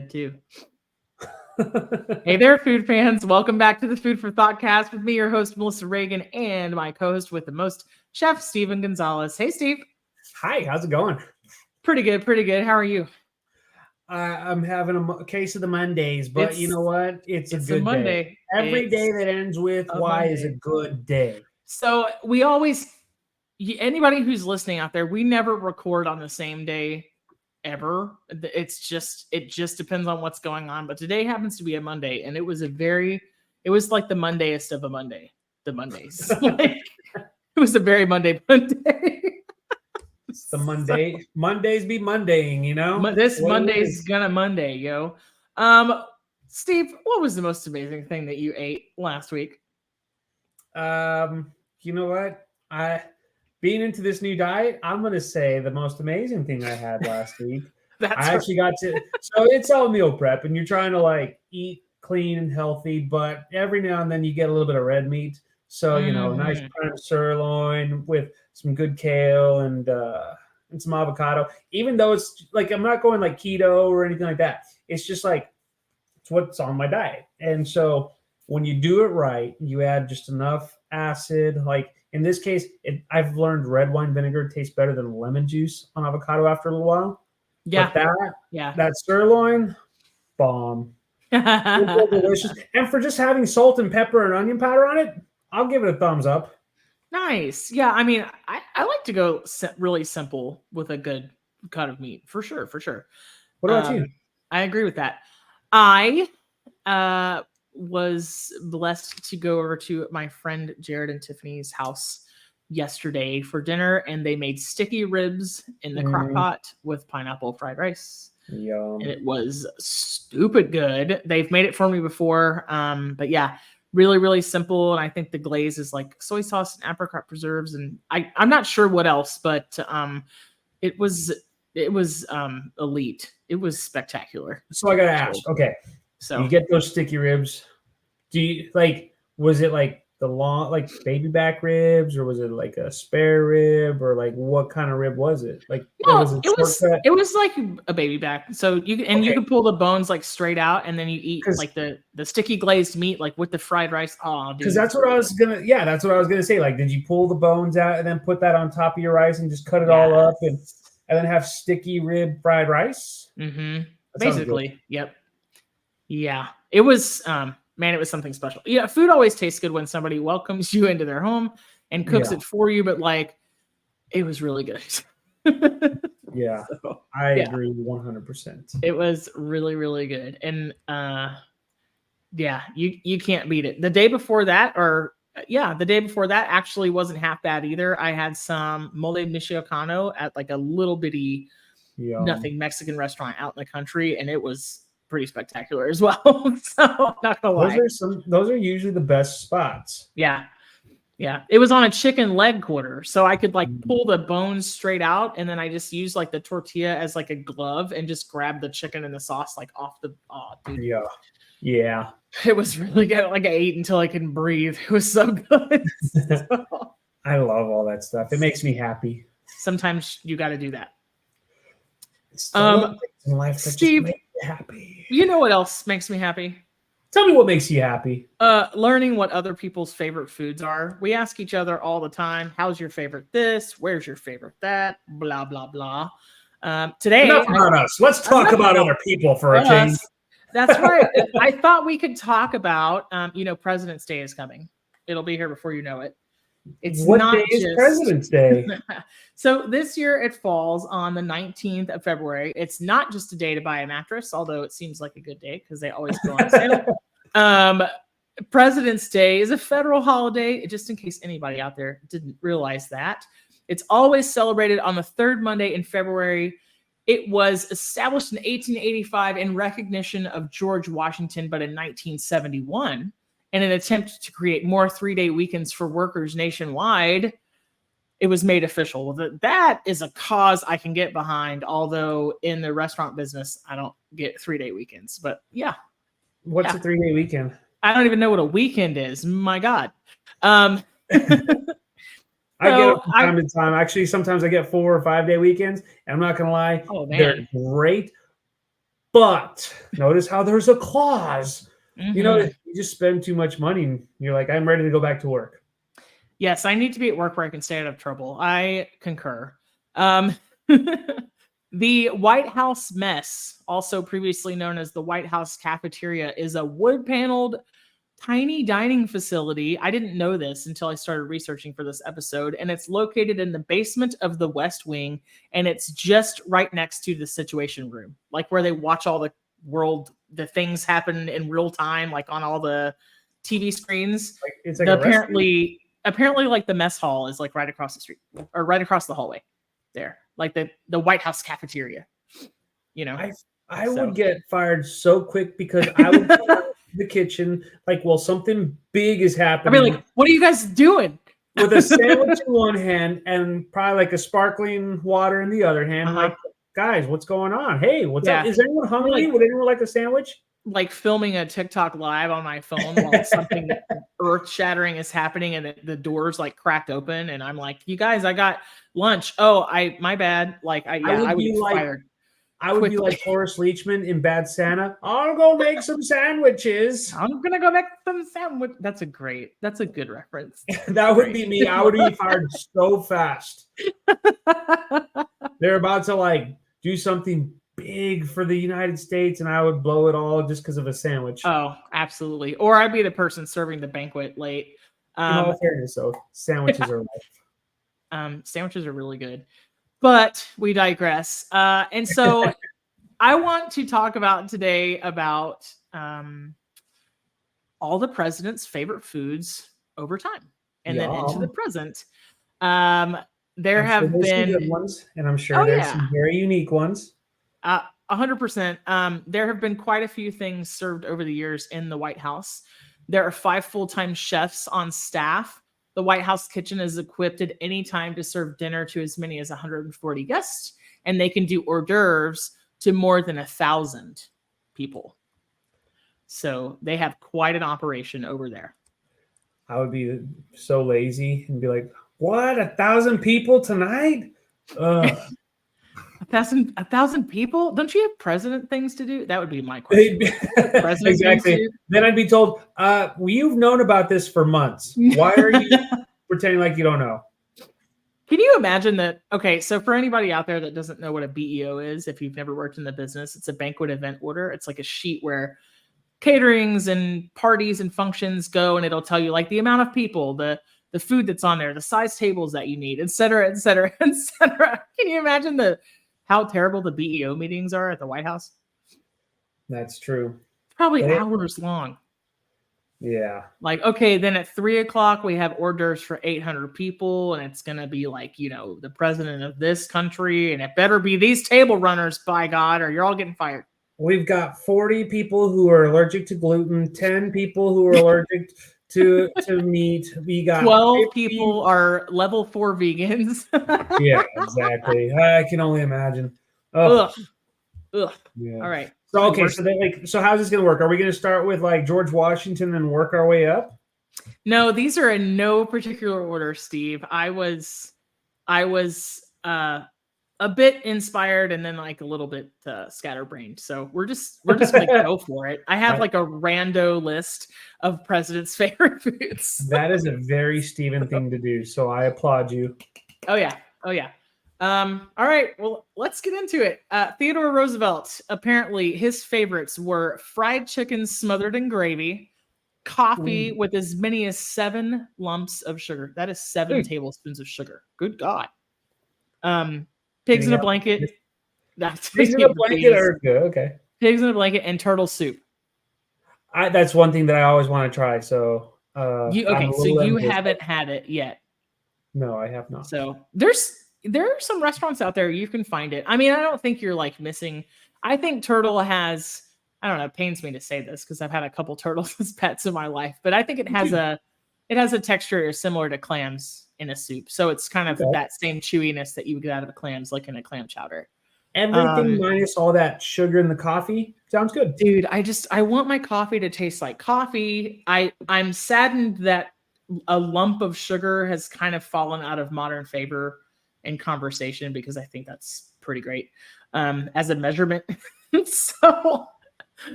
Too. Hey there, food fans. Welcome back to the Food for ThoughtCast with me, your host, Melissa Reagan, and my co-host with the most, Chef Steven Gonzalez. Hey, Steve. Hi, how's it going? Pretty good, pretty good. How are you? I'm having a case of the Mondays, but you know what? It's a good day. Monday. Every day that ends with Y is a good day. So anybody who's listening out there, we never record on the same day ever. It just depends on what's going on. But today happens to be a Monday, and it was like the Mondayest of a Monday. The Mondays. It was a very Monday. Mondays be Mondaying, you know? This Monday's gonna Monday, yo. Steve, what was the most amazing thing that you ate last week? You know what? Being into this new diet, I'm gonna say the most amazing thing I had last week. Actually got to. So it's all meal prep, and you're trying to like eat clean and healthy, but every now and then you get a little bit of red meat. So nice prime sirloin with some good kale and some avocado. Even though it's like I'm not going like keto or anything like that. It's just like it's what's on my diet. And so when you do it right, you add just enough acid. Like in this case, I've learned red wine vinegar tastes better than lemon juice on avocado after a little while. Yeah, but that sirloin, bomb. Delicious. And for just having salt and pepper and onion powder on it, I'll give it a thumbs up. Nice. Yeah, I mean, I like to go really simple with a good cut of meat, for sure, for sure. What about you? I agree with that. I was blessed to go over to my friend Jared and Tiffany's house yesterday for dinner, and they made sticky ribs in the crock pot with pineapple fried rice. Yum. And it was stupid good. They've made it for me before, but yeah, really, really simple. And I think the glaze is like soy sauce and apricot preserves, and I'm not sure what else, but it was elite. It was spectacular. So I gotta ask, okay, so you get those sticky ribs. Do you was it like the long, like baby back ribs, or was it like a spare rib, or like what kind of rib was it? Like it was like a baby back. So you can pull the bones like straight out, and then you eat like the sticky glazed meat like with the fried rice. Oh, because that's what I was gonna say. Like, did you pull the bones out and then put that on top of your rice and just cut it all up and then have sticky rib fried rice? Mm-hmm. Basically, yep. Yeah, it was. Man, it was something special. Yeah, food always tastes good when somebody welcomes you into their home and cooks it for you, but like it was really good. Yeah, so, I agree 100%. It was really, really good. And you can't beat it. The day before that actually wasn't half bad either. I had some mole michoacano at like a little bitty nothing Mexican restaurant out in the country, and it was pretty spectacular as well. So not gonna lie. Those are usually the best spots. Yeah. It was on a chicken leg quarter, so I could like pull the bones straight out, and then I just used like the tortilla as like a glove and just grab the chicken and the sauce like off the. Oh, dude. Yeah. It was really good. Like I ate until I couldn't breathe. It was so good. I love all that stuff. It makes me happy. Sometimes you got to do that. In life that Steve, just makes me happy. You know what else makes me happy? Tell me what makes you happy. Learning what other people's favorite foods are. We ask each other all the time, how's your favorite this? Where's your favorite that? Blah, blah, blah. Today, enough about us. Let's talk about other people for a change. That's right. I thought we could talk about, President's Day is coming. It'll be here before you know it. What day is President's Day? So this year it falls on the 19th of February. It's not just a day to buy a mattress, although it seems like a good day because they always go on sale. President's Day is a federal holiday, just in case anybody out there didn't realize that. It's always celebrated on the third Monday in February. It was established in 1885 in recognition of George Washington, but in 1971. In an attempt to create more 3-day weekends for workers nationwide, it was made official. That is a cause I can get behind, although in the restaurant business, I don't get 3-day weekends. But yeah. What's a 3-day weekend? I don't even know what a weekend is. My God. I get it from time to time. Actually, sometimes I get 4 or 5 day weekends. And I'm not going to lie. Oh, man. They're great. But notice how there's a clause. Mm-hmm. You just spend too much money and you're like, I'm ready to go back to work. Yes, I need to be at work where I can stay out of trouble. I concur. The White House Mess, also previously known as the White House Cafeteria, is a wood-paneled tiny dining facility. I didn't know this until I started researching for this episode, and it's located in the basement of the West Wing, and it's just right next to the Situation Room, like where they watch all the things happen in real time, like on all the TV screens. It's like apparently, like the mess hall is like right across the street or right across the hallway there, like the White House cafeteria. I would get fired so quick because I would go to the kitchen like, well, something big is happening. I'd be like, what are you guys doing? With a sandwich in one hand and probably like a sparkling water in the other hand. Like, guys, what's going on? Hey, what's up? Is anyone hungry? Would anyone like a sandwich? Like filming a TikTok live on my phone while something earth-shattering is happening and the door's like cracked open, and I'm like, you guys, I got lunch. Oh, my bad. Like, I would be fired. I would be like Horace Leachman in Bad Santa. I'll go make some sandwiches. I'm gonna go make some sandwich. That's a good reference. That would be me. I would be fired so fast. They're about to like do something big for the United States, and I would blow it all just because of a sandwich. Oh, absolutely. Or I'd be the person serving the banquet late. In all fairness, though, sandwiches are life. Sandwiches are really good. But we digress. And so I want to talk about today about all the president's favorite foods over time and then into the present. There have been some good ones, and I'm sure there's some very unique ones. 100%. There have been quite a few things served over the years in the White House. There are 5 full-time chefs on staff. The White House kitchen is equipped at any time to serve dinner to as many as 140 guests, and they can do hors d'oeuvres to more than 1,000 people. So they have quite an operation over there. I would be so lazy and be like, what, 1,000 people tonight? 1,000 people? Don't you have president things to do? That would be my question. Exactly. Then I'd be told, you've known about this for months. Why are you pretending like you don't know? Can you imagine that? Okay, so for anybody out there that doesn't know what a BEO is, if you've never worked in the business, it's a banquet event order. It's like a sheet where caterings and parties and functions go, and it'll tell you like the amount of people, the food that's on there, the size tables that you need, et cetera, et cetera, et cetera. Can you imagine how terrible the BEO meetings are at the White House? That's true. Probably hours long. Yeah. Like, okay, then at 3:00 we have hors d'oeuvres for 800 people, and it's gonna be like, the president of this country, and it better be these table runners, by God, or you're all getting fired. We've got 40 people who are allergic to gluten, 10 people who are allergic to meat. We got 12 people are level 4 vegans. Yeah, exactly. I can only imagine. Ugh. Yeah. All right. So okay, so how's this gonna work? Are we gonna start with like George Washington and work our way up? No, these are in no particular order, Steve. I was a bit inspired and then like a little bit scatterbrained. So we're just gonna go for it. I have like a rando list of president's favorite foods. That is a very Steven thing to do. So I applaud you. Oh yeah. All right. Well, let's get into it. Theodore Roosevelt, apparently his favorites were fried chicken smothered in gravy, coffee with as many as 7 lumps of sugar. That is 7 tablespoons of sugar. Good God. Pigs in a blanket. Pigs in a blanket are good. Okay. Pigs in a blanket and turtle soup. That's one thing that I always want to try. So you haven't had it yet. No, I have not. So there are some restaurants out there you can find it. I mean, I don't think you're like missing. I think turtle has, I don't know, it pains me to say this because I've had a couple turtles as pets in my life, but I think it has a texture similar to clams in a soup. So it's kind of that same chewiness that you would get out of a clams, like in a clam chowder. Everything minus all that sugar in the coffee sounds good. Dude, I want my coffee to taste like coffee. I'm saddened that a lump of sugar has kind of fallen out of modern favor in conversation because I think that's pretty great as a measurement. So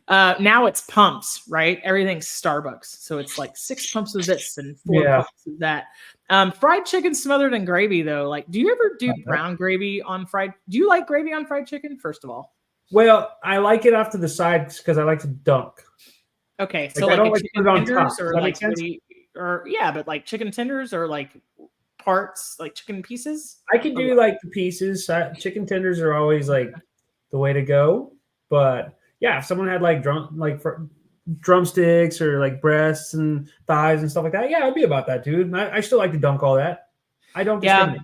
now it's pumps, right? Everything's Starbucks. So it's like 6 pumps of this and 4 pumps of that. Fried chicken smothered in gravy, though. Like, do you ever do brown gravy on fried? Do you like gravy on fried chicken, first of all? Well, I like it off to the sides because I like to dunk. Okay, so like, chicken tenders or like but like chicken tenders or like parts, like chicken pieces. I can do like the pieces. Chicken tenders are always like the way to go. But yeah, if someone had like drumsticks or like breasts and thighs and stuff like that, yeah, I'd be about that, dude. I still like to dunk all that. I don't discriminate.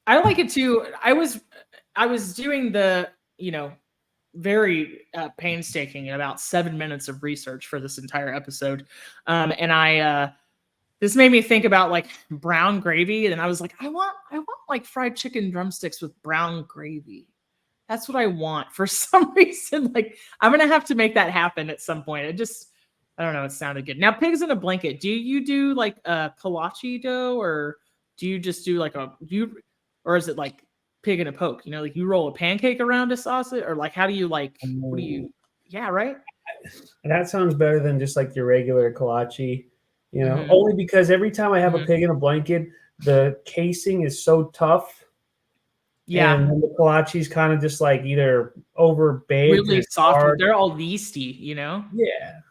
I like it too. I was doing the, very painstaking about 7 minutes of research for this entire episode. And this made me think about like brown gravy. And I was like, I want like fried chicken drumsticks with brown gravy. That's what I want for some reason. Like, I'm going to have to make that happen at some point. I don't know. It sounded good. Now, pigs in a blanket. Do you do like a kolache dough, or do you just do like or is it like pig in a poke? Like you roll a pancake around a sausage, or like, how do you like, what do you, yeah, right? That sounds better than just like your regular kolache, only because every time I have a pig in a blanket, the casing is so tough. Yeah. And the kolache is kind of just like either over baked, really soft. They're all yeasty, Yeah.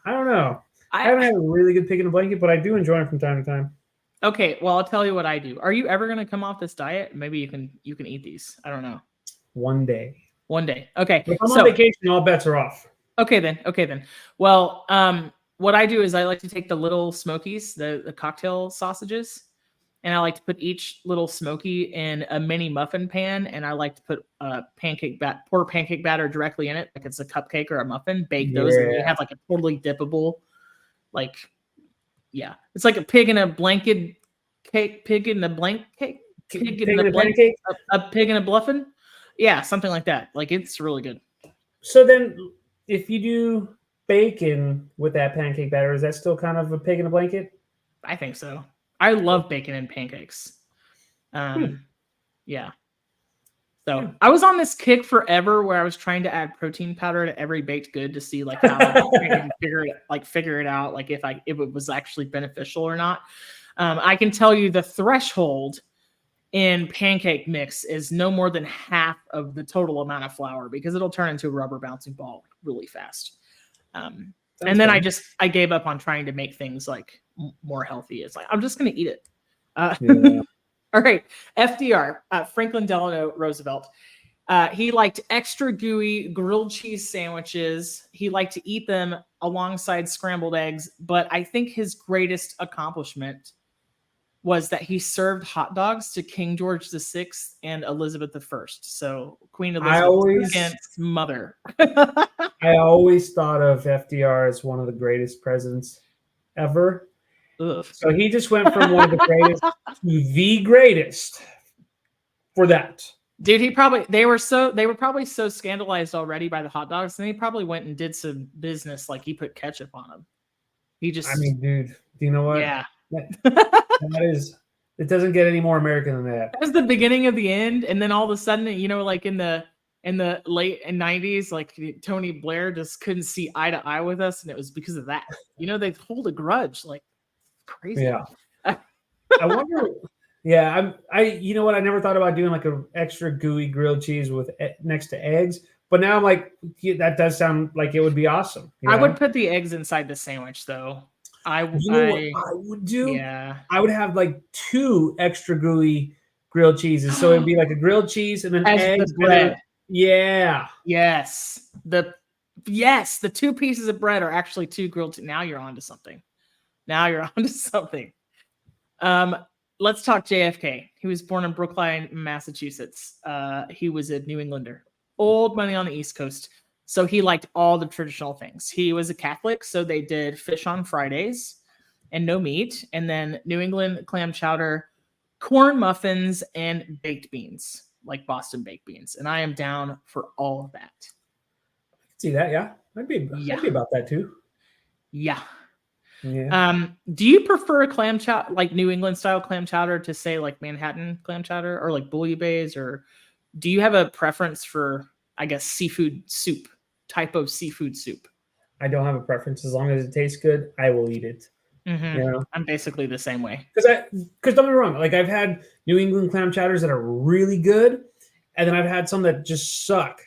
I don't know. I haven't had a really good pig in a blanket, but I do enjoy them from time to time. Okay, well, I'll tell you what I do. Are you ever going to come off this diet? Maybe you can eat these. I don't know. One day. Okay. If I'm on vacation, all bets are off. Okay then. Well, what I do is I like to take the little smokies, the cocktail sausages, and I like to put each little smoky in a mini muffin pan, and I like to put pour pancake batter directly in it, like it's a cupcake or a muffin. Bake those, and you have like a totally dippable, like. Yeah, it's like a pig in a blanket cake, pig in the blank cake, pig in the pancake, a pig in a bluffin. Yeah, something like that. Like, it's really good. So then, if you do bacon with that pancake batter, is that still kind of a pig in a blanket? I think so. I love bacon and pancakes. Yeah. So I was on this kick forever where I was trying to add protein powder to every baked good to see like how I could figure it out, like if it was actually beneficial or not. I can tell you the threshold in pancake mix is no more than half of the total amount of flour, because it'll turn into a rubber bouncing ball really fast. And then I gave up on trying to make things like more healthy. It's like, I'm just going to eat it. All right, FDR, Franklin Delano Roosevelt. He liked extra gooey grilled cheese sandwiches. He liked to eat them alongside scrambled eggs. But I think his greatest accomplishment was that he served hot dogs to King George VI and Elizabeth I. So Queen Elizabeth II's mother. I always thought of FDR as one of the greatest presidents ever. Ugh. So he just went from one of the greatest to the greatest for that. Dude, they were probably so scandalized already by the hot dogs, and he probably went and did some business, like he put ketchup on them. Dude, do you know what? Yeah. It doesn't get any more American than that. That was the beginning of the end, and then all of a sudden, like in the late 90s, like Tony Blair just couldn't see eye to eye with us, and it was because of that. They hold a grudge, like. Crazy. Yeah. I wonder. Yeah, you know what? I never thought about doing like an extra gooey grilled cheese with next to eggs, but now I'm like, that does sound like it would be awesome. I would put the eggs inside the sandwich, though. What I would do? Yeah, I would have like 2 extra gooey grilled cheeses, so it'd be like a grilled cheese and then eggs. The bread. Yeah. Yes. The 2 pieces of bread are actually 2 grilled. Now you're onto something. Let's talk JFK. He was born in Brookline, Massachusetts. He was a New Englander. Old money on the East Coast. So he liked all the traditional things. He was a Catholic, so they did fish on Fridays and no meat. And then New England clam chowder, corn muffins, and baked beans, like Boston baked beans. And I am down for all of that. I can see that, yeah. I'd be about that too. Yeah. Yeah. Do you prefer a clam chowder, like New England style clam chowder, to say like Manhattan clam chowder, or like bouillabaisse, or do you have a preference for, I guess, seafood soup? type of seafood soup? I don't have a preference. As long as it tastes good, I will eat it. Mm-hmm. You know? I'm basically the same way. Because don't get me wrong, like I've had New England clam chowders that are really good, and then I've had some that just suck.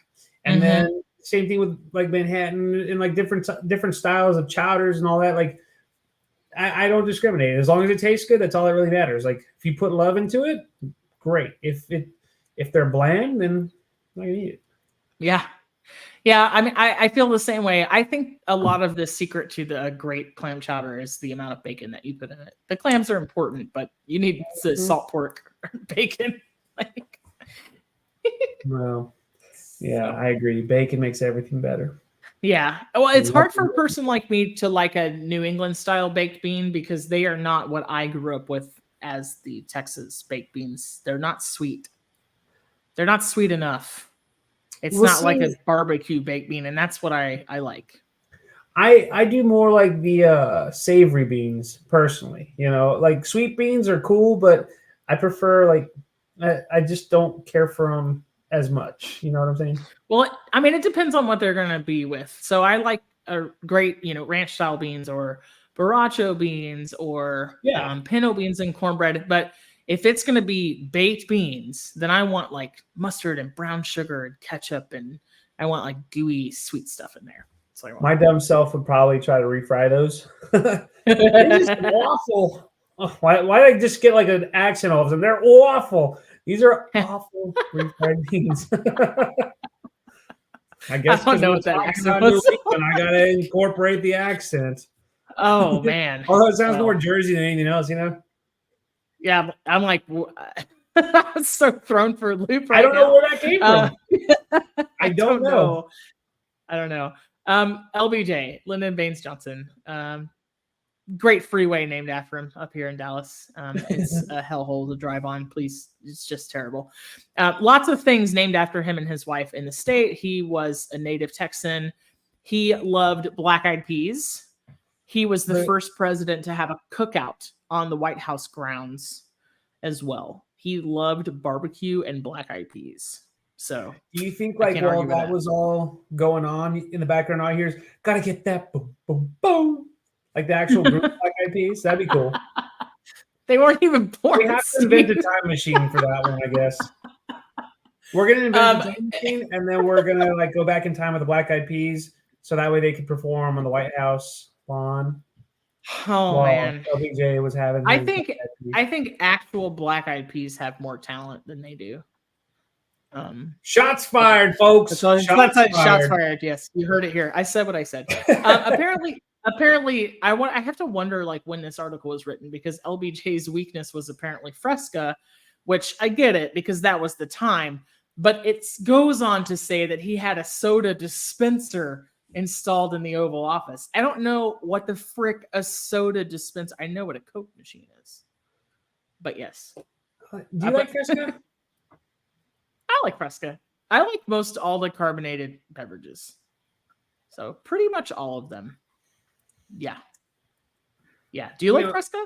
And then same thing with like Manhattan and like different styles of chowders and all that. Like I don't discriminate. As long as it tastes good, that's all that really matters. Like if you put love into it, great. If they're bland, then I can eat it. Yeah. Yeah, I mean, I feel the same way. I think a lot of the secret to the great clam chowder is the amount of bacon that you put in it. The clams are important, but you need the salt pork bacon. Like, well, yeah, I agree. Bacon makes everything better. Yeah. Well, it's hard for a person like me to like a New England style baked bean because they are not what I grew up with as the Texas baked beans. They're not sweet. They're not sweet enough. It's not like a barbecue baked bean, and that's what I like. I do more like the savory beans personally. You know, like sweet beans are cool, but I prefer like I just don't care for them as much. You know what I'm saying? Well, I mean, it depends on what they're going to be with. So I like a great, ranch style beans or borracho beans or pinto beans and cornbread. But if it's going to be baked beans, then I want like mustard and brown sugar and ketchup, and I want like gooey sweet stuff in there. So my dumb self would probably try to refry those. They're just awful. Oh, why did I just get like an accent all of them? They're awful. These are awful refried beans. I guess I don't know what that accent was. I gotta incorporate the accent. Oh man! Although it sounds more Jersey than anything else, you know. Yeah, I'm like, I'm so thrown for a loop right now. I don't know where that came from. I don't know. I don't know. LBJ, Lyndon Baines Johnson. Great freeway named after him up here in Dallas. It's a hellhole to drive on. Please, it's just terrible. Lots of things named after him and his wife in the state. He was a native Texan. He loved black-eyed peas. He was the first president to have a cookout on the White House grounds as well. He loved barbecue and black-eyed peas. So, do you think like while that was all going on in the background, all I hear is gotta get that boom, boom, boom, like the actual group black-eyed peas? That'd be cool. They weren't even born. We have to invent a time machine for that one, I guess. We're gonna invent a time machine, and then we're gonna like go back in time with the black-eyed peas, so that way they could perform on the White House lawn. Oh man, LBJ was having. I think actual black-eyed peas have more talent than they do. Shots fired, folks. Shots fired. Yes, you heard it here. I said what I said. Apparently, I have to wonder like when this article was written because LBJ's weakness was apparently Fresca, which I get it because that was the time. But it goes on to say that he had a soda dispenser installed in the Oval Office. I don't know what the frick a soda dispenser. I know what a Coke machine is, but yes. Do you like Fresca? I like Fresca. I like most all the carbonated beverages. So pretty much all of them. Yeah. Yeah. Do you like Fresca?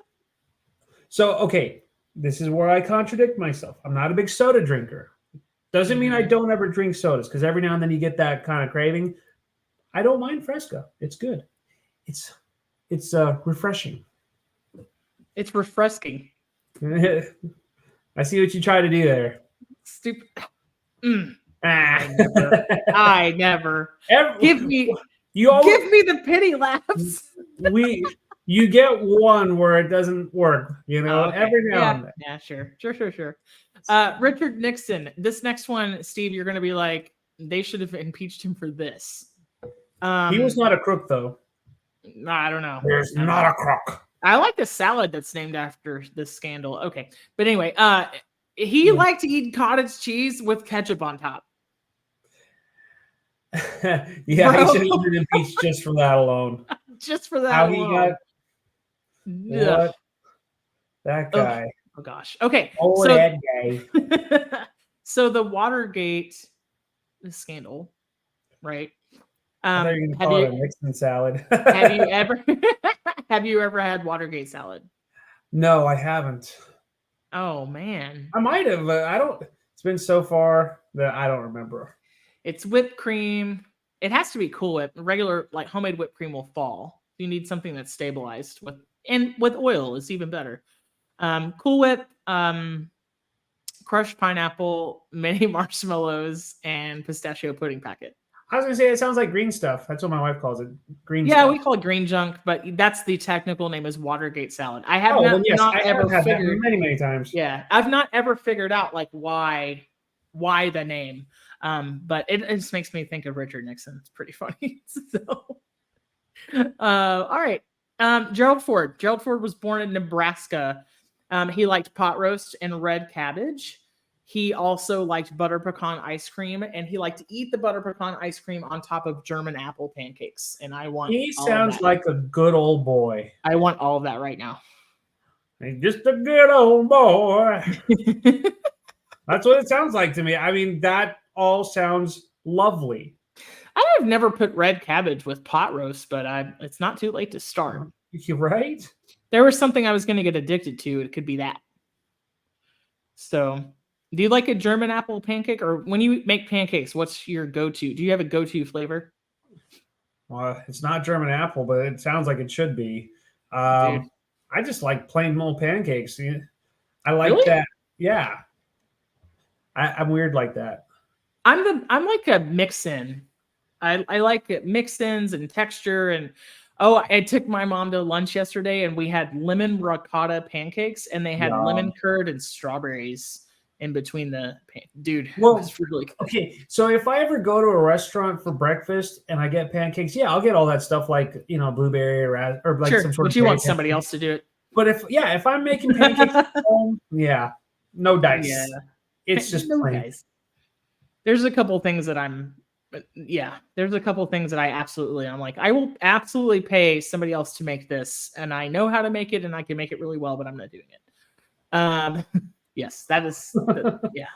So, okay. This is where I contradict myself. I'm not a big soda drinker. Doesn't mean I don't ever drink sodas because every now and then you get that kind of craving. I don't mind Fresca. It's good. It's refreshing. It's refreshing. I see what you try to do there. Stupid. I never. Give me the pity laughs. You get one where it doesn't work, every now and then. Yeah, sure. Richard Nixon. This next one, Steve, you're going to be like, they should have impeached him for this. He was not a crook, though. I don't know. There's not a crook. I like the salad that's named after this scandal. Okay, but anyway, he liked to eat cottage cheese with ketchup on top. He should have been impeached just for that alone. Just for that alone. What? That guy. Oh gosh. Okay. That guy. So the Watergate scandal, right? I thought you were going to call it a Nixon salad. Have you ever had Watergate salad? No, I haven't. Oh man. I might have, but I don't. It's been so far that I don't remember. It's whipped cream, It has to be Cool Whip. Regular like homemade whipped cream will fall. You need something that's stabilized with oil is even better. Cool Whip, crushed pineapple, mini marshmallows, and pistachio pudding packet. I was gonna say it sounds like green stuff. That's what my wife calls it. Green Yeah, stuff. we call it green junk, but that's the technical name is Watergate salad. I have I ever have had figured that many times. Yeah, I've not ever figured out like why the name. But it just makes me think of Richard Nixon. It's pretty funny. So, all right. Gerald Ford. Gerald Ford was born in Nebraska. He liked pot roast and red cabbage. He also liked butter pecan ice cream, and he liked to eat the butter pecan ice cream on top of German apple pancakes. And He sounds like a good old boy. I want all of that right now. He's just a good old boy. That's what it sounds like to me. I mean, that all sounds lovely. I have never put red cabbage with pot roast, but it's not too late to start. You're right. There was something I was going to get addicted to. It could be that. So, do you like a German apple pancake, or when you make pancakes, what's your go-to? Do you have a go-to flavor? Well, it's not German apple, but it sounds like it should be. Dude. I just like plain old pancakes. I like Really? that. Yeah. I'm weird like that. I'm like a mix-in. I like it mix-ins and texture. And I took my mom to lunch yesterday, and we had lemon ricotta pancakes, and they had lemon curd and strawberries in between the dude. Well, it's really good. Okay, so if I ever go to a restaurant for breakfast and I get pancakes, yeah, I'll get all that stuff like blueberry or like some sort of. But you want somebody else to do it. But if I'm making pancakes at home, yeah, no dice. Yeah, it's just no plain. dice. There's a couple things that there's a couple things that I'm like, I will absolutely pay somebody else to make this, and I know how to make it, and I can make it really well, but I'm not doing it. Yes, that is, yeah,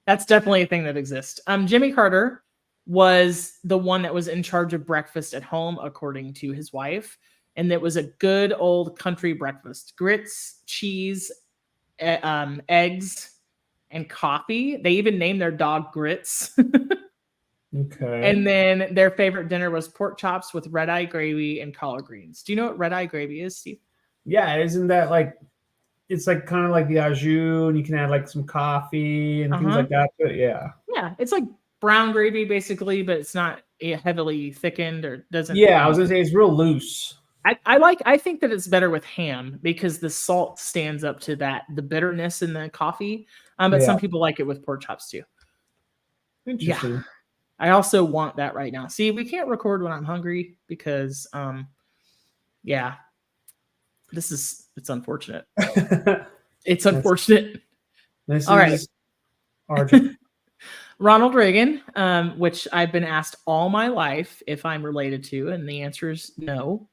that's definitely a thing that exists. Jimmy Carter was the one that was in charge of breakfast at home, according to his wife, and it was a good old country breakfast: grits, cheese, eggs, and coffee. They even named their dog Grits. Okay. And then their favorite dinner was pork chops with red eye gravy and collard greens. Do you know what red eye gravy is, Steve? Yeah, isn't that like, it's like kind of like the au jus, and you can add like some coffee and things like that. But yeah. Yeah, it's like brown gravy basically, but it's not heavily thickened or doesn't. Yeah, I was gonna say it's real loose. I think that it's better with ham because the salt stands up to the bitterness in the coffee. But some people like it with pork chops too. Interesting. Yeah. I also want that right now. See, we can't record when I'm hungry because, it's unfortunate. It's unfortunate. All right. Ronald Reagan, which I've been asked all my life if I'm related to, and the answer is no.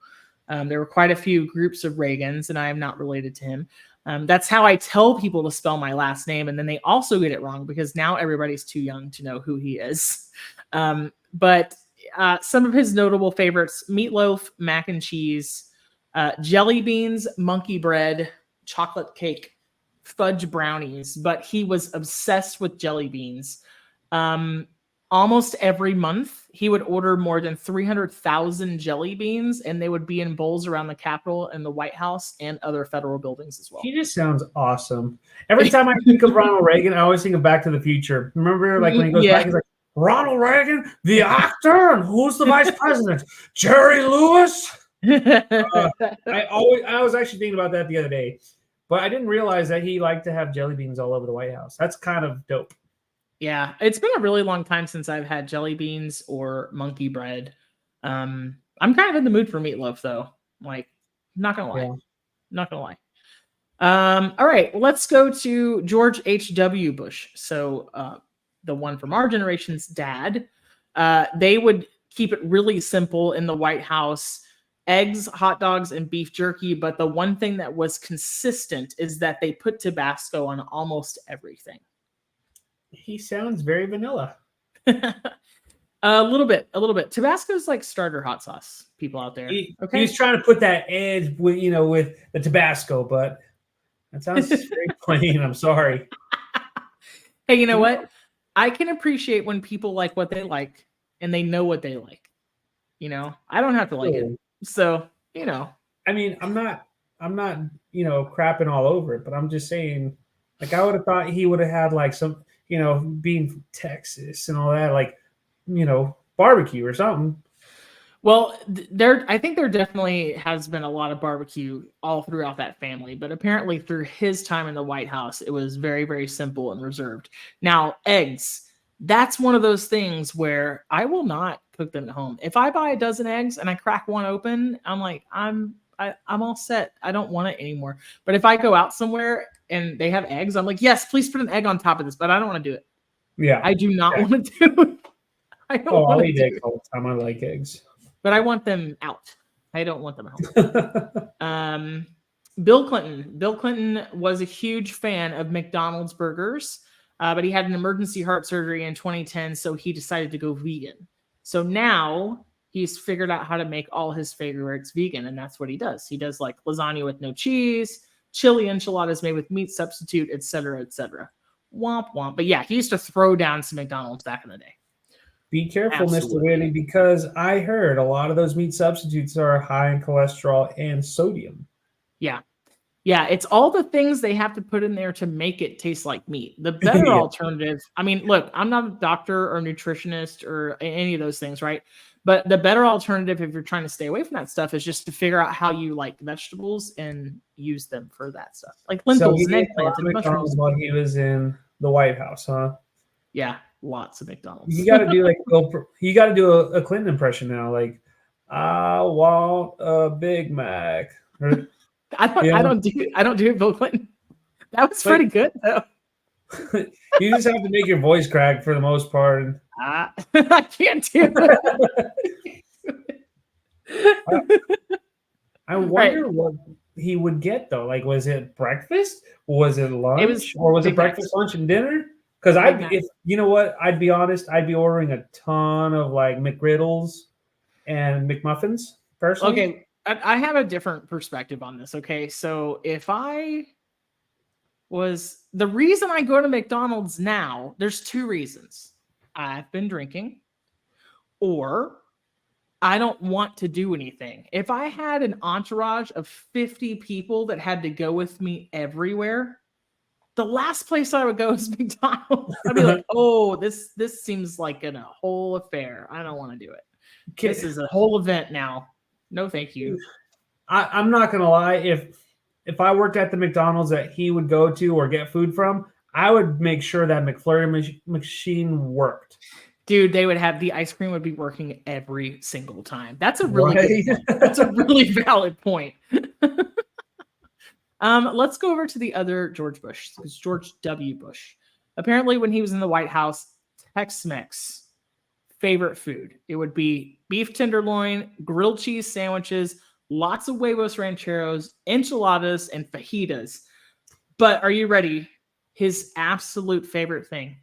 There were quite a few groups of Reagans, and I am not related to him. That's how I tell people to spell my last name, and then they also get it wrong because now everybody's too young to know who he is. But some of his notable favorites: meatloaf, mac and cheese, jelly beans, monkey bread, chocolate cake, fudge brownies. But he was obsessed with jelly beans. Almost every month, he would order more than 300,000 jelly beans, and they would be in bowls around the Capitol and the White House and other federal buildings as well. He just sounds awesome. Every time I think of Ronald Reagan, I always think of Back to the Future. Remember, like when he goes back, he's like, Ronald Reagan, the actor, and who's the vice president? Jerry Lewis. I was actually thinking about that the other day, but I didn't realize that he liked to have jelly beans all over the White House. That's kind of dope. Yeah, it's been a really long time since I've had jelly beans or monkey bread. I'm kind of in the mood for meatloaf, though. Like, not gonna lie, not gonna lie. All right, let's go to George H.W. Bush. So, the one from our generation's dad. They would keep it really simple in the White House: eggs, hot dogs, and beef jerky. But the one thing that was consistent is that they put Tabasco on almost everything. He sounds very vanilla. A little bit. Tabasco's like starter hot sauce, people out there. He's trying to put that edge with the Tabasco, but that sounds very plain. I'm sorry. Hey, you know what? I can appreciate when people like what they like. and they know what they like. I don't have to like it. So, I mean, I'm not, crapping all over it, but I'm just saying, like, I would have thought he would have had like some, being from Texas and all that, like, barbecue or something. Well, I think there definitely has been a lot of barbecue all throughout that family, but apparently through his time in the White House, it was very, very simple and reserved. Now, eggs, that's one of those things where I will not cook them at home. If I buy a dozen eggs and I crack one open, I'm like, I'm all set. I don't want it anymore. But if I go out somewhere and they have eggs, I'm like, yes, please put an egg on top of this, but I don't want to do it. Yeah. I do not want to do it. I don't want to eat eggs all the time. I like eggs. But I want them out. I don't want them home. Bill Clinton. Bill Clinton was a huge fan of McDonald's burgers, but he had an emergency heart surgery in 2010, so he decided to go vegan. So now he's figured out how to make all his favorites vegan, and that's what he does. He does like lasagna with no cheese, chili enchiladas made with meat substitute, etc., etc. Womp womp. But yeah, he used to throw down some McDonald's back in the day. Be careful, Mr. Whitney, because I heard a lot of those meat substitutes are high in cholesterol and sodium. Yeah. Yeah, it's all the things they have to put in there to make it taste like meat. The better alternative, I mean, look, I'm not a doctor or nutritionist or any of those things, right? But the better alternative, if you're trying to stay away from that stuff, is just to figure out how you like vegetables and use them for that stuff. Like lentils and eggplants and mushrooms. While he was in the White House, huh? Yeah, lots of McDonald's. You got to do a Clinton impression now, like I want a Big Mac. I don't do Bill Clinton. That was pretty good though. You just have to make your voice crack for the most part. I can't do that. I wonder what he would get though. Like, was it breakfast? Was it lunch? Or was it breakfast, lunch, and dinner? Because if you know what, I'd be honest, I'd be ordering a ton of like McGriddles and McMuffins personally. Okay, I have a different perspective on this. Okay, so if the reason I go to McDonald's now, there's two reasons. I've been drinking, or I don't want to do anything. If I had an entourage of 50 people that had to go with me everywhere, the last place I would go is McDonald's. I'd be like, oh, this seems like a whole affair. I don't want to do it. This is a whole event now. No, thank you. I'm not going to lie. If I worked at the McDonald's that he would go to or get food from, I would make sure that McFlurry machine worked. Dude, they would have the ice cream would be working every single time. That's a really good point. That's a really valid point. Let's go over to the other George Bush. It's George W. Bush. Apparently, when he was in the White House, Tex-Mex favorite food. It would be beef tenderloin, grilled cheese sandwiches, lots of huevos rancheros, enchiladas, and fajitas. But are you ready? His absolute favorite thing,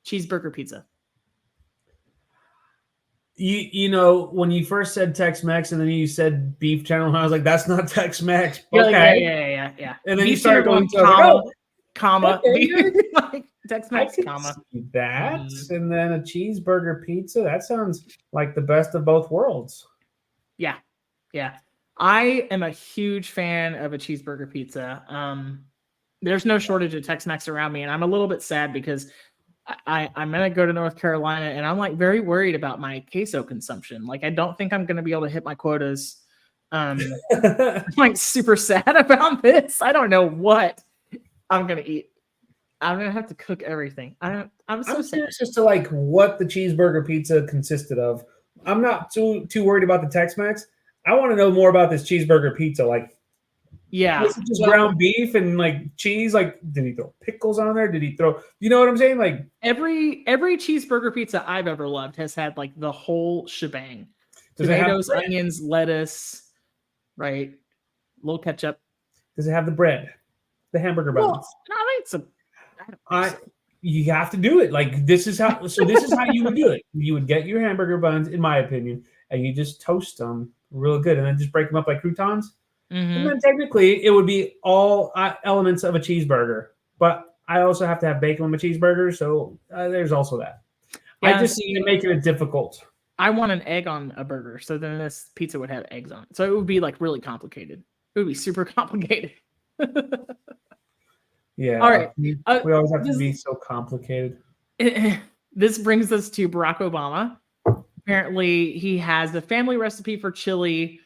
cheeseburger pizza. You know, when you first said Tex-Mex and then you said beef tenderloin, I was like, that's not Tex-Mex. Okay. Yeah. And then beef you started going comma, okay, like Tex-Mex, comma. That and then a cheeseburger pizza. That sounds like the best of both worlds. Yeah. I am a huge fan of a cheeseburger pizza. There's no shortage of Tex-Mex around me, and I'm a little bit sad because I'm gonna go to North Carolina, and I'm like very worried about my queso consumption. Like, I don't think I'm gonna be able to hit my quotas. I'm like super sad about this. I don't know what I'm gonna eat. I'm gonna have to cook everything. I'm curious as to like what the cheeseburger pizza consisted of. I'm not too worried about the Tex-Mex. I want to know more about this cheeseburger pizza. Like, yeah, was it just ground beef and like cheese? Like, did he throw pickles on there? Did he throw? You know what I'm saying? Like every cheeseburger pizza I've ever loved has had like the whole shebang: tomatoes, onions, lettuce, right? A little ketchup. Does it have the bread? The hamburger buns? Well, I think it's a. You have to do it. Like, this is how. So this is how you would do it. You would get your hamburger buns, in my opinion, and you just toast them real good, and then just break them up like croutons. Mm-hmm. And then technically, it would be all elements of a cheeseburger. But I also have to have bacon with my cheeseburger, so there's also that. Yeah, I just see you making it difficult. I want an egg on a burger, so then this pizza would have eggs on it. So it would be like really complicated. It would be super complicated. Yeah. All right. We always have to be so complicated. This brings us to Barack Obama. Apparently, he has a family recipe for chili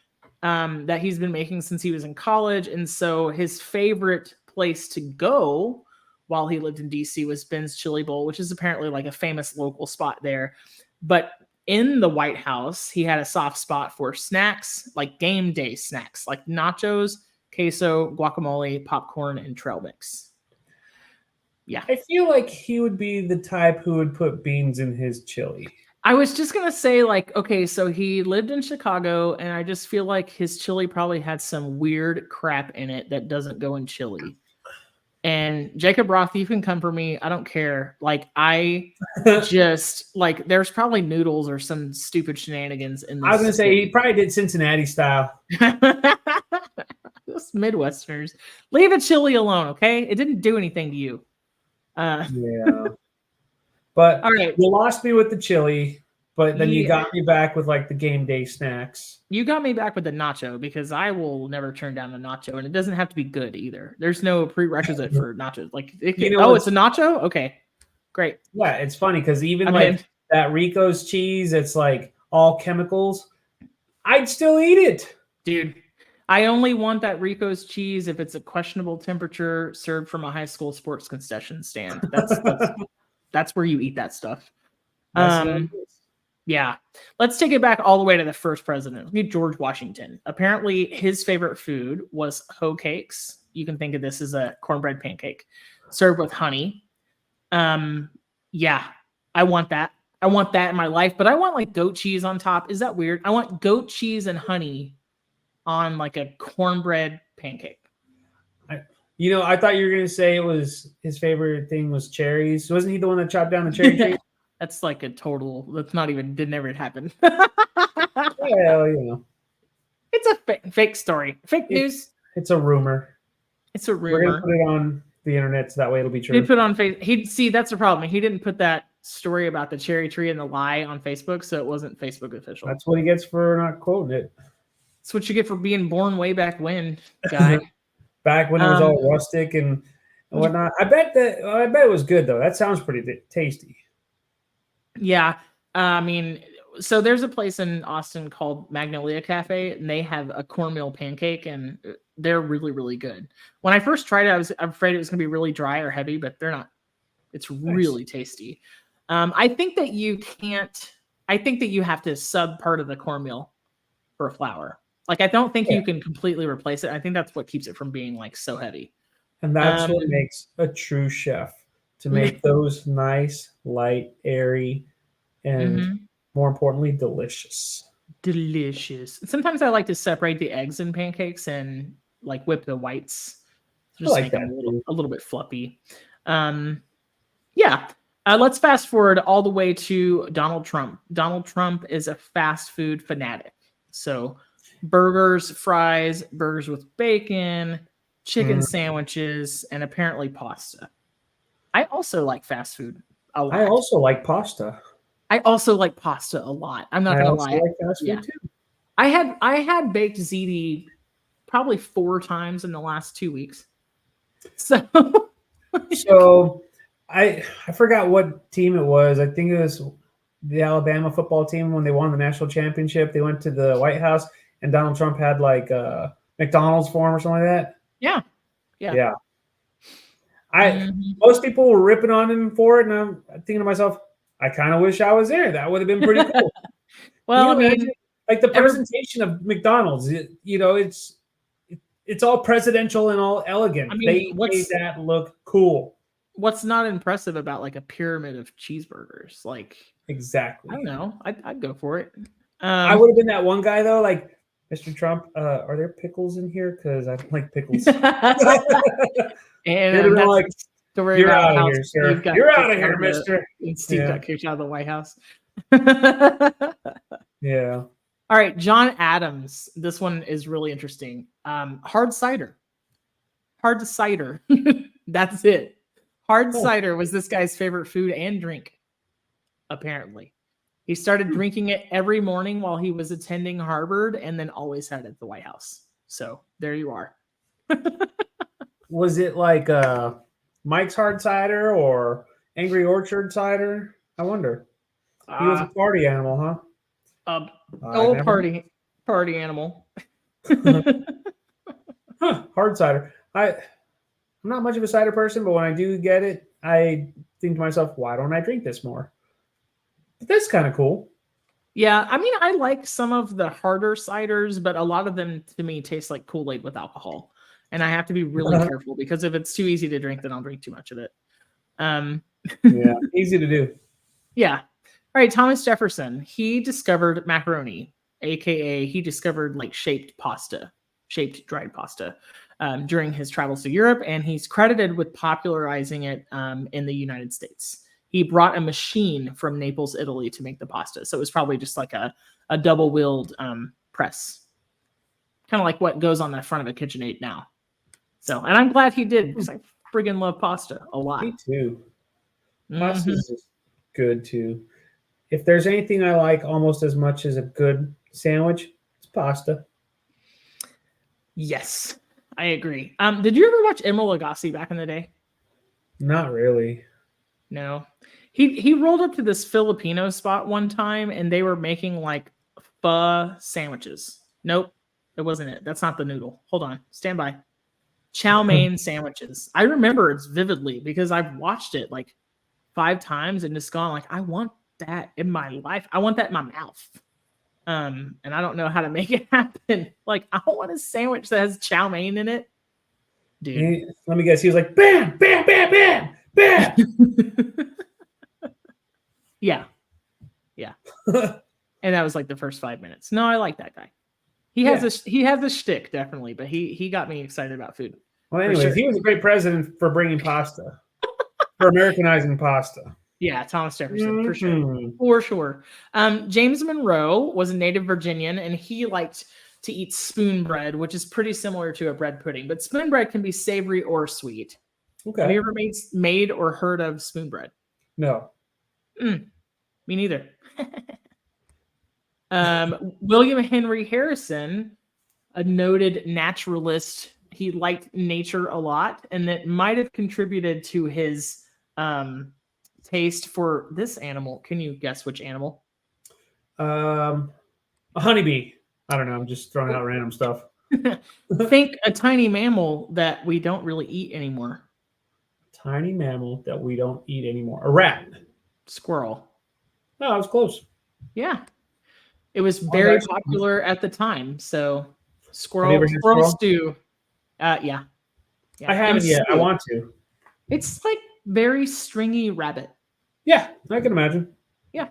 that he's been making since he was in college. And so his favorite place to go while he lived in DC was Ben's Chili Bowl, which is apparently like a famous local spot there. But in the White House, he had a soft spot for snacks, like game day snacks, like nachos, queso, guacamole, popcorn, and trail mix. Yeah. I feel like he would be the type who would put beans in his chili. I was just going to say, like, okay, so he lived in Chicago, and I just feel like his chili probably had some weird crap in it that doesn't go in chili. And Jacob Roth, you can come for me. I don't care. Like, I just, like, there's probably noodles or some stupid shenanigans in this. I was going to say, he probably did Cincinnati style. Those Midwesterners. Leave a chili alone, okay? It didn't do anything to you. Yeah. But all right, you lost me with the chili, but then you got me back with like the game day snacks. You got me back with the nacho because I will never turn down a nacho, and it doesn't have to be good either. There's no prerequisite for nachos. Like, it's a nacho? Okay, great. Yeah, it's funny because even that Rico's cheese, it's like all chemicals. I'd still eat it. Dude, I only want that Rico's cheese if it's a questionable temperature served from a high school sports concession stand. That's where you eat that stuff. Yeah. Let's take it back all the way to the first president. George Washington. Apparently, his favorite food was hoe cakes. You can think of this as a cornbread pancake served with honey. Yeah, I want that. I want that in my life, but I want like goat cheese on top. Is that weird? I want goat cheese and honey on like a cornbread pancake. I thought you were going to say it was his favorite thing was cherries. Wasn't he the one that chopped down the cherry tree? That's like a total, did never happen. Well, It's a fake story. Fake news. It's a rumor. It's a rumor. We're going to put it on the internet so that way it'll be true. He put on Facebook. That's the problem. He didn't put that story about the cherry tree and the lie on Facebook, so it wasn't Facebook official. That's what he gets for not quoting it. That's what you get for being born way back when, guy. Back when it was all rustic and whatnot. I bet it was good though. That sounds pretty tasty. Yeah. I mean, so there's a place in Austin called Magnolia Cafe, and they have a cornmeal pancake, and they're really, really good. When I first tried it, I was afraid it was going to be really dry or heavy, but they're not. It's really tasty. I think that you have to sub part of the cornmeal for flour. Like, I don't think you can completely replace it. I think that's what keeps it from being like so heavy. And that's what makes a true chef, to make those nice, light, airy, and more importantly, delicious. Delicious. Sometimes I like to separate the eggs in pancakes and like whip the whites. Just like make them a little bit fluffy. Yeah. Let's fast forward all the way to Donald Trump. Donald Trump is a fast food fanatic. So burgers, fries, burgers with bacon, chicken sandwiches, and apparently pasta. I also like fast food a lot. I also like pasta. I also like pasta a lot. I'm not going to lie. I like fast food too. I had baked ziti probably 4 times in the last 2 weeks. So I forgot what team it was. I think it was the Alabama football team when they won the national championship. They went to the White House and Donald Trump had like McDonald's for him or something like that. Yeah. Most people were ripping on him for it, and I'm thinking to myself, I kind of wish I was there. That would have been pretty cool. Well, I mean, like the presentation of McDonald's, it's all presidential and all elegant. I mean, they made that look cool. What's not impressive about like a pyramid of cheeseburgers? Like, exactly. I don't know. I'd go for it. I would have been that one guy though, like, Mr. Trump, are there pickles in here? Because I don't like pickles. And that's like, you're out of here, sir. You're out of here, mister. And Steve got kicked out of the White House. Yeah. All right, John Adams. This one is really interesting. Hard cider. Hard cider. That's it. Hard cider was this guy's favorite food and drink, apparently. He started drinking it every morning while he was attending Harvard, and then always had it at the White House. So there you are. Was it like Mike's Hard Cider or Angry Orchard Cider? I wonder. He was a party animal, huh? Party animal. Hard cider. I'm not much of a cider person, but when I do get it, I think to myself, why don't I drink this more? But that's kind of cool. Yeah, I mean, I like some of the harder ciders, but a lot of them to me taste like Kool-Aid with alcohol. And I have to be really careful because if it's too easy to drink, then I'll drink too much of it. Yeah, easy to do. Yeah. All right, Thomas Jefferson, he discovered macaroni, aka he discovered like shaped dried pasta during his travels to Europe, and he's credited with popularizing it in the United States. He brought a machine from Naples, Italy to make the pasta. So it was probably just like a double-wheeled press. Kind of like what goes on the front of a KitchenAid now. So, and I'm glad he did because I friggin' love pasta a lot. Me too. Pasta is just good too. If there's anything I like almost as much as a good sandwich, it's pasta. Yes, I agree. Did you ever watch Emeril Lagasse back in the day? Not really. No. He rolled up to this Filipino spot one time and they were making like pho sandwiches. Nope, it wasn't it. That's not the noodle. Hold on. Stand by. Chow mein sandwiches. I remember it vividly because I've watched it like 5 times and just gone like, I want that in my life. I want that in my mouth. And I don't know how to make it happen. Like, I don't want a sandwich that has chow mein in it. Dude. Let me guess. He was like, bam, bam, bam, bam, bam. Yeah. And that was like the first 5 minutes. No, I like that guy. He has a shtick, definitely, but he got me excited about food. Well, anyways, he was a great president for bringing pasta, for Americanizing pasta. Yeah, Thomas Jefferson, for sure. James Monroe was a native Virginian, and he liked to eat spoon bread, which is pretty similar to a bread pudding. But spoon bread can be savory or sweet. Okay. Have you ever made or heard of spoon bread? No. Me neither. William Henry Harrison, a noted naturalist, he liked nature a lot, and that might have contributed to his taste for this animal. Can you guess which animal? A honeybee. I don't know. I'm just throwing out random stuff. Think a tiny mammal that we don't really eat anymore. Tiny mammal that we don't eat anymore. A rat. Squirrel. Oh, I was close. Yeah. It was very popular at the time. So squirrel stew. Yeah. I haven't yet. I want to. It's like very stringy rabbit. Yeah, I can imagine. Yeah.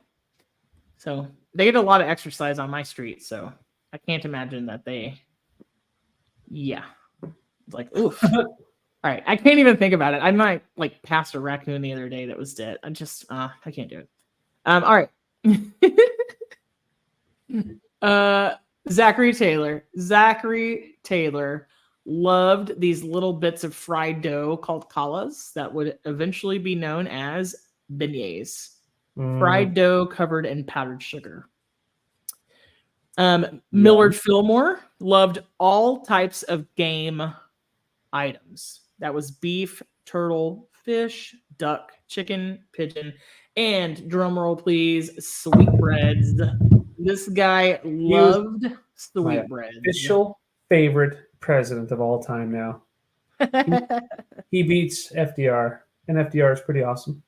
So they get a lot of exercise on my street, so I can't imagine that they. Yeah. Like, oof. All right. I can't even think about it. I might like passed a raccoon the other day that was dead. I just I can't do it. All right. Zachary Taylor loved these little bits of fried dough called challahs that would eventually be known as beignets. Fried dough covered in powdered sugar. Millard Fillmore loved all types of game items. That was beef, turtle, fish, duck, chicken, pigeon, and drumroll please, sweetbreads. This guy loved sweetbreads. Official favorite president of all time now. He beats FDR, and FDR is pretty awesome.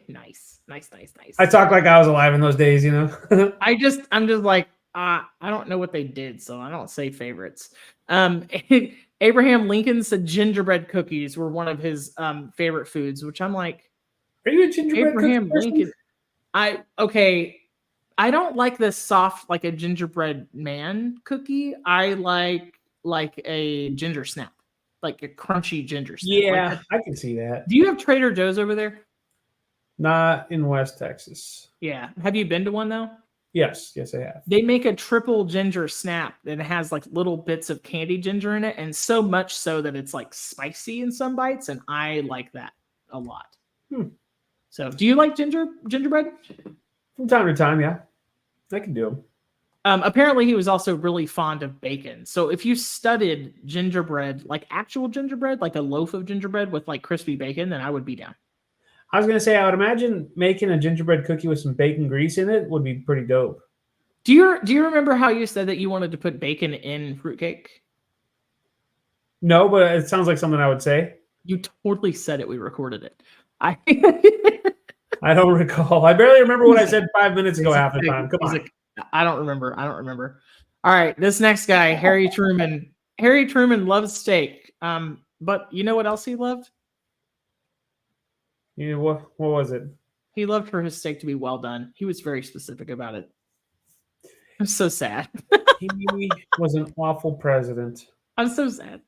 Nice. I talk like I was alive in those days, you know. I'm just like, I don't know what they did, so I don't say favorites. Abraham Lincoln said gingerbread cookies were one of his favorite foods, which I'm like, are you a gingerbread Abraham cookie Lincoln? I don't like the soft, like a gingerbread man cookie. I like a ginger snap, like a crunchy ginger snap. Yeah, like I can see that. Do you have Trader Joe's over there? Not in West Texas. Yeah. Have you been to one though? Yes, I have. They make a triple ginger snap that has like little bits of candy ginger in it, and so much so that it's like spicy in some bites, and I like that a lot. So, do you like gingerbread? From time to time, yeah. I can do them. Apparently, he was also really fond of bacon. So if you studied gingerbread, like actual gingerbread, like a loaf of gingerbread with like crispy bacon, then I would be down. I was going to say, I would imagine making a gingerbread cookie with some bacon grease in it would be pretty dope. Do you remember how you said that you wanted to put bacon in fruitcake? No, but it sounds like something I would say. You totally said it. We recorded it. I don't recall. I barely remember what I said 5 minutes ago half the time. Come on. I don't remember. All right, this next guy, Harry Truman. Harry Truman loves steak. But you know what else he loved? Yeah, what was it? He loved for his steak to be well done. He was very specific about it. I'm so sad. He was an awful president. I'm so sad.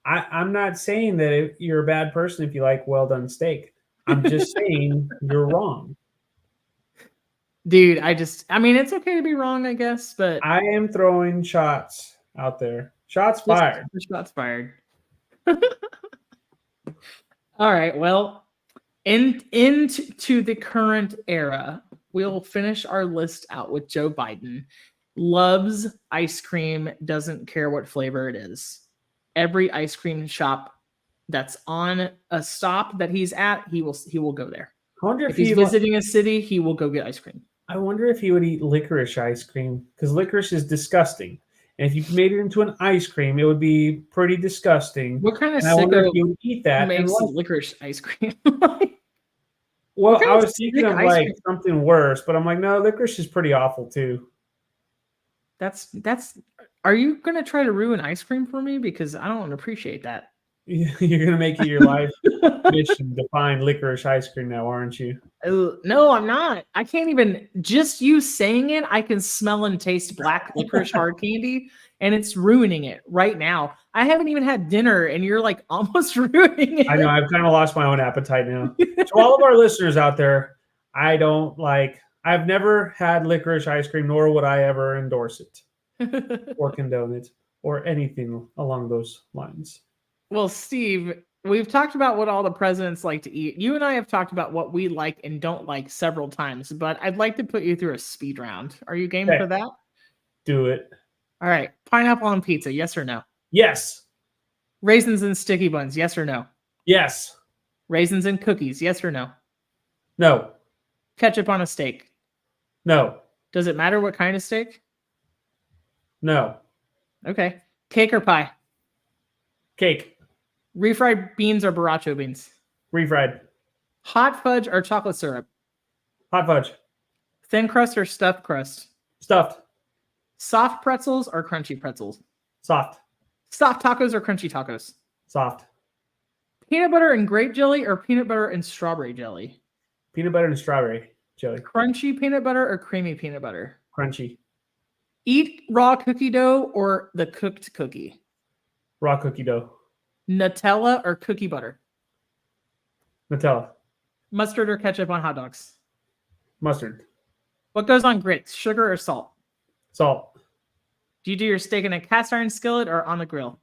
I'm not saying that you're a bad person if you like well done steak. I'm just saying you're wrong. Dude, I mean, it's okay to be wrong, I guess, but I am throwing shots out there. Shots fired. Shots fired. All right, well, into the current era, we'll finish our list out with Joe Biden. Loves ice cream, doesn't care what flavor it is. Every ice cream shop that's on a stop that he's at, he will go there. I wonder if he's visiting a city, he will go get ice cream. I wonder if he would eat licorice ice cream, because licorice is disgusting. And if you made it into an ice cream, it would be pretty disgusting. What kind of sicko would eat that makes licorice ice cream? Well, I was thinking of like something worse, but I'm like, no, licorice is pretty awful too. That's. Are you gonna try to ruin ice cream for me? Because I don't appreciate that. You're gonna make it your life mission to find licorice ice cream now, aren't you? No, I'm not. I can't even. Just you saying it, I can smell and taste black licorice hard candy, and it's ruining it right now. I haven't even had dinner, and you're like almost ruining it. I know. I've kind of lost my own appetite now. To all of our listeners out there, I've never had licorice ice cream, nor would I ever endorse it or condone it or anything along those lines. Well, Steve, we've talked about what all the presidents like to eat. You and I have talked about what we like and don't like several times, but I'd like to put you through a speed round. Are you game for that? Do it. All right. Pineapple on pizza, yes or no? Yes. Raisins and sticky buns, yes or no? Yes. Raisins and cookies, yes or no? No. Ketchup on a steak? No. Does it matter what kind of steak? No. Okay. Cake or pie? Cake. Refried beans or borracho beans? Refried. Hot fudge or chocolate syrup? Hot fudge. Thin crust or stuffed crust? Stuffed. Soft pretzels or crunchy pretzels? Soft. Soft tacos or crunchy tacos? Soft. Peanut butter and grape jelly or peanut butter and strawberry jelly? Peanut butter and strawberry jelly. Crunchy peanut butter or creamy peanut butter? Crunchy. Eat raw cookie dough or the cooked cookie? Raw cookie dough. Nutella or cookie butter? Nutella. Mustard or ketchup on hot dogs? Mustard. What goes on grits, sugar or salt? Salt. Do you do your steak in a cast iron skillet or on the grill?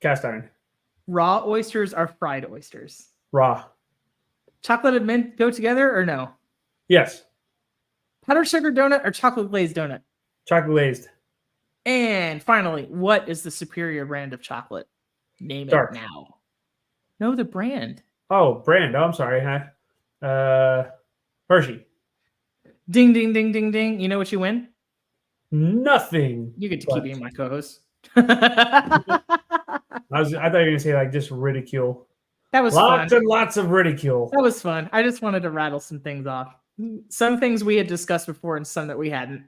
Cast iron. Raw oysters or fried oysters? Raw. Chocolate and mint go together or no? Yes. Powdered sugar donut or chocolate glazed donut? Chocolate glazed. And finally, what is the superior brand of chocolate? Name Dark. It now. No, the brand. Oh, brand. Oh, I'm sorry. Hershey. Ding, ding, ding, ding, ding. You know what you win? Nothing. You get to keep being my co-host. I thought you were going to say like just ridicule. That was lots fun. and lots of ridicule. That was fun. I just wanted to rattle some things off. Some things we had discussed before and some that we hadn't.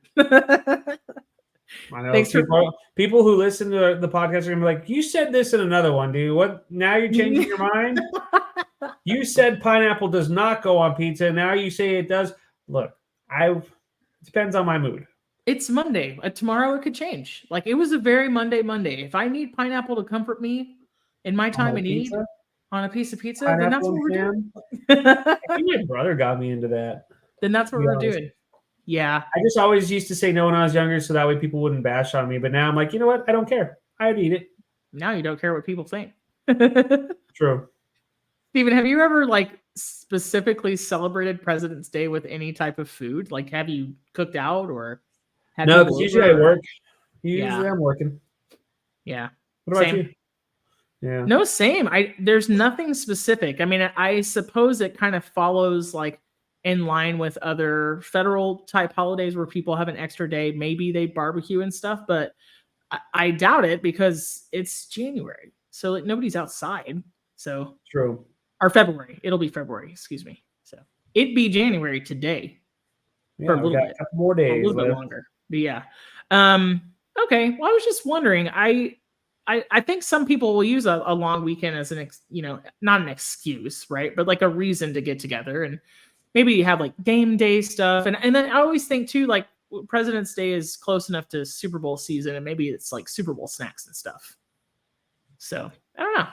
I know. People who listen to the podcast are going to be like, you said this in another one, dude. What? Now you're changing your mind? You said pineapple does not go on pizza. Now you say it does. Look, it depends on my mood. It's Monday. Tomorrow it could change. Like it was a very Monday. If I need pineapple to comfort me in my time of need on a piece of pizza, then that's what we're doing. I think my brother got me into that. Then that's what we're doing. Yeah. I just always used to say no when I was younger so that way people wouldn't bash on me. But now I'm like, you know what? I don't care. I'd eat it. Now you don't care what people think. True. Steven, have you ever like specifically celebrated President's Day with any type of food? Like, have you cooked out or had No, people because usually I over? work. Usually I'm working. Yeah. What about Same. you? Yeah. No, same. There's nothing specific. I mean, I suppose it kind of follows like in line with other federal type holidays where people have an extra day. Maybe they barbecue and stuff, but I doubt it because it's January. So like nobody's outside. So True. Or February. It'll be February, excuse me. So it'd be January today for a little bit. A couple more days. A little bit longer. But yeah. Okay. Well, I was just wondering. I think some people will use a long weekend as not an excuse, right? But like a reason to get together, and maybe you have like game day stuff. And then I always think too, like President's Day is close enough to Super Bowl season, and maybe it's like Super Bowl snacks and stuff. So I don't know.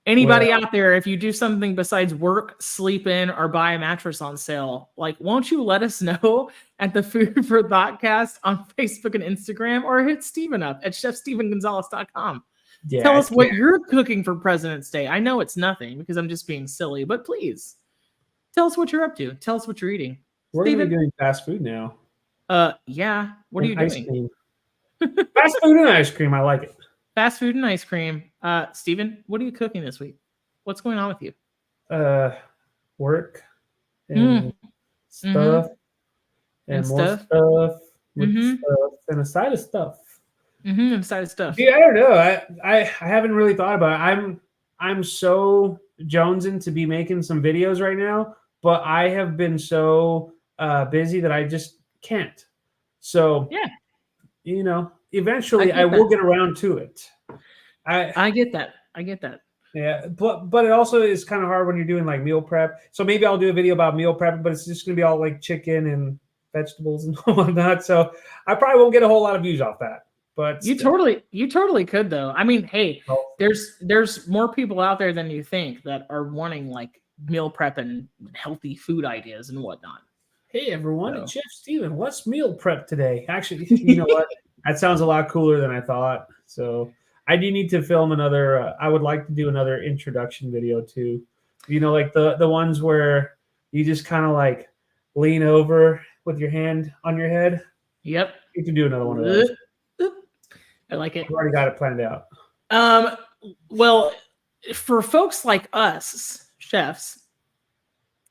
Anybody out there, if you do something besides work, sleep in, or buy a mattress on sale, like, won't you let us know at the Food for ThoughtCast on Facebook and Instagram, or hit Steven up at chefstevengonzalez.com. Yeah, tell us what you're cooking for President's Day. I know it's nothing because I'm just being silly, but please tell us what you're up to. Tell us what you're eating. We're going to be doing fast food now. Yeah. What are you doing? Fast food and ice cream. I like it. Fast food and ice cream. Steven, what are you cooking this week? What's going on with you? Work and stuff and more stuff with stuff and a side of stuff. And a side of stuff. Yeah, I don't know. I haven't really thought about it. I'm so jonesing to be making some videos right now, but I have been so busy that I just can't. So yeah, eventually I will get around to it. I get that. Yeah, but it also is kind of hard when you're doing like meal prep. So maybe I'll do a video about meal prep, but it's just gonna be all like chicken and vegetables and whatnot. So I probably won't get a whole lot of views off that. But you totally could though. I mean, hey, there's more people out there than you think that are wanting like meal prep and healthy food ideas and whatnot. Hey everyone, it's Chef Steven. What's meal prep today? Actually, you know what? That sounds a lot cooler than I thought. So I do need to film another. I would like to do another introduction video too. Like the ones where you just kind of like lean over with your hand on your head. Yep. You can do another one of those. I like it. I've already got it planned out. Well, for folks like us, chefs,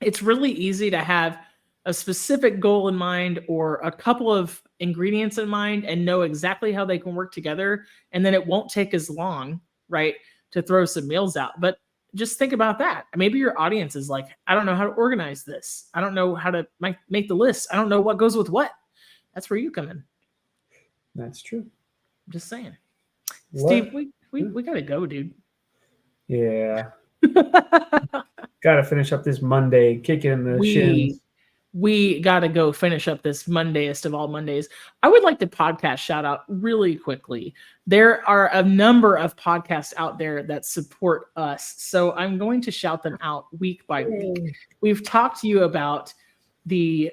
it's really easy to have a specific goal in mind or a couple of ingredients in mind and know exactly how they can work together. And then it won't take as long, right, to throw some meals out. But just think about that. Maybe your audience is like, I don't know how to organize this. I don't know how to make the list. I don't know what goes with what. That's where you come in. That's true. I'm just saying. What? Steve, we got to go, dude. Yeah. Got to finish up this Monday, kick it in the shins. We got to go finish up this Mondayest of all Mondays. I would like to podcast shout out really quickly. There are a number of podcasts out there that support us. So I'm going to shout them out week by week. We've talked to you about the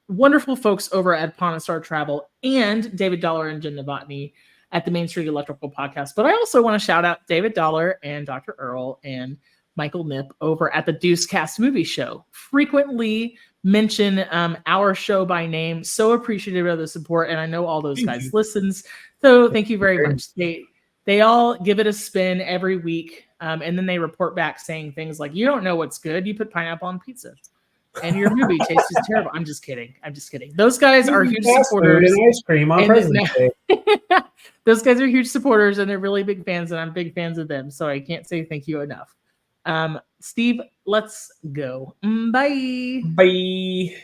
wonderful folks over at Pawnastar Travel and David Dollar and Jen Novotny at the Main Street Electrical Podcast. But I also want to shout out David Dollar and Dr. Earl and Michael Nip over at the Deucecast Movie Show. Frequently mention our show by name. So appreciative of the support, and I know all those guys listens. So thank you very much. They all give it a spin every week, and then they report back saying things like, "You don't know what's good. You put pineapple on pizza, and your movie tastes terrible." I'm just kidding. Those guys are huge supporters. And ice cream on President's Day. Those guys are huge supporters, and they're really big fans, and I'm big fans of them. So I can't say thank you enough. Steve, let's go. Bye. Bye.